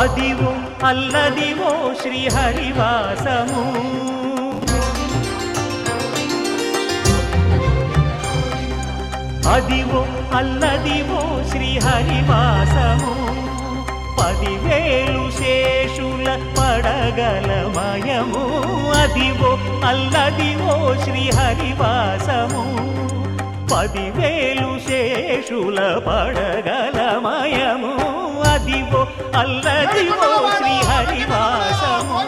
అదివో అల్లదివో శ్రీహరివాసము అదివో అల్లదివో శ్రీహరివాసము 10,000 శేషుల పడగలమయము అదివో అల్లదివో శ్రీహరివాసము 10,000 శేషుల పడగలమయము అదివో అల్లదివో శ్రీహరివాసము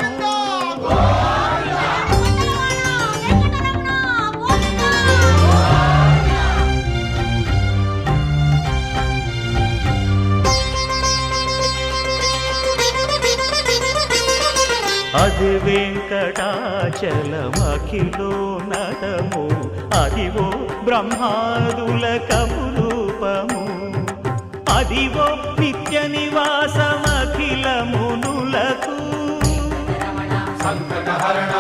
అది వెంకటాచలమఖిలోన్నతము అదివో బ్రహ్మాదుల కపురూపము అదివో నిత్య నివాసమఖిల మునులకు సంకటహరణ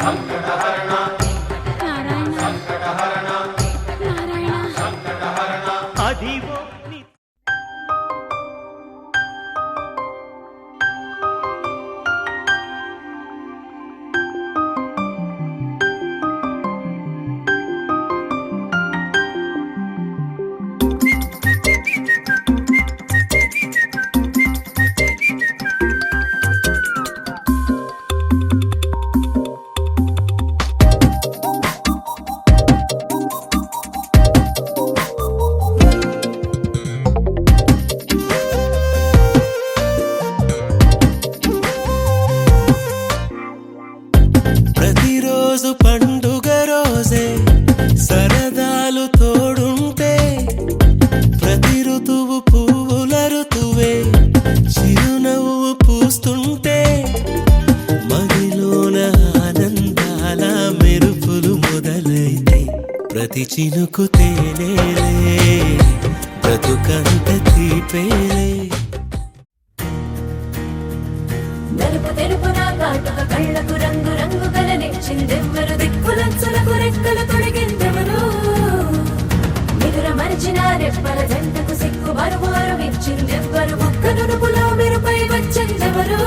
సంకటహరణ సంకటహరణ సంకటహరణ అదివో చినుకు తేనేలే బ్రతుకంత తీపేలే నలుపు తెలుపు నా కాటుక కళ్ళకు రంగు రంగు కలనిచ్చిందెవ్వరు దిక్కులంచులకు రెక్కలు తొడిగిందెవరు నిదుర మరిచిన రెప్పల జంటకు సిగ్గు బరువు అరువిచ్చిందెవ్వరు ఒక్క నునుపులో మెరుపై వచ్చిందెవరు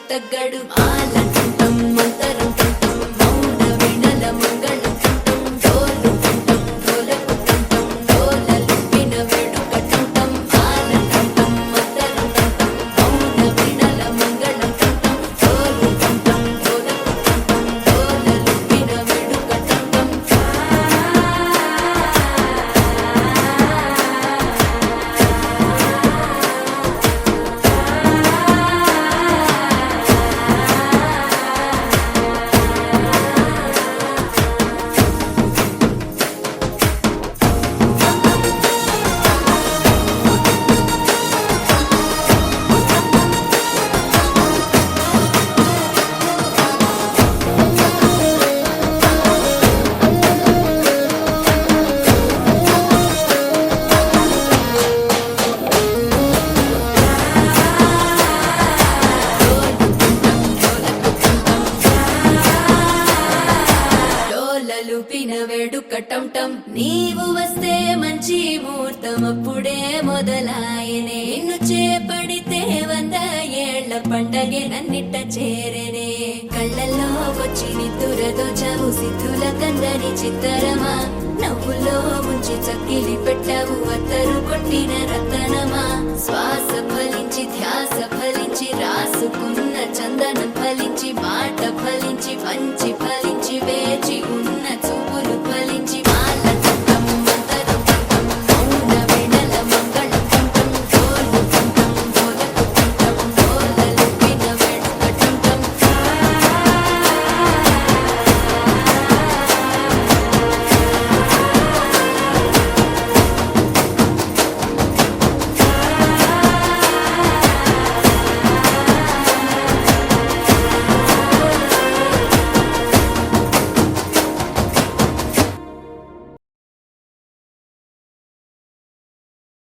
తగ్గడు ఆలంటం మంతరం కంటం మౌన వినల మంగళం కంటం డోలు కంటం డోలకు కంటం డోలలు విన వేడుక కంటం ఆలంటం మంతరం కంటం మౌన వినల మంగళం కంటం డోలు కంటం డోలకు కంటం డోలలు విన వేడుక కంటం మొదలాయనే నిన్ను చేపడితే 100 ఏళ్ల పండగే నన్నిట్ట చేరనే కళ్ళల్లో వచ్చి నిద్దురదోచావు సిద్ధుల కందని చిత్తరమా నవ్వులో ముంచి చక్కిలి పెట్టావు అత్తరు కొట్టిన రతనమా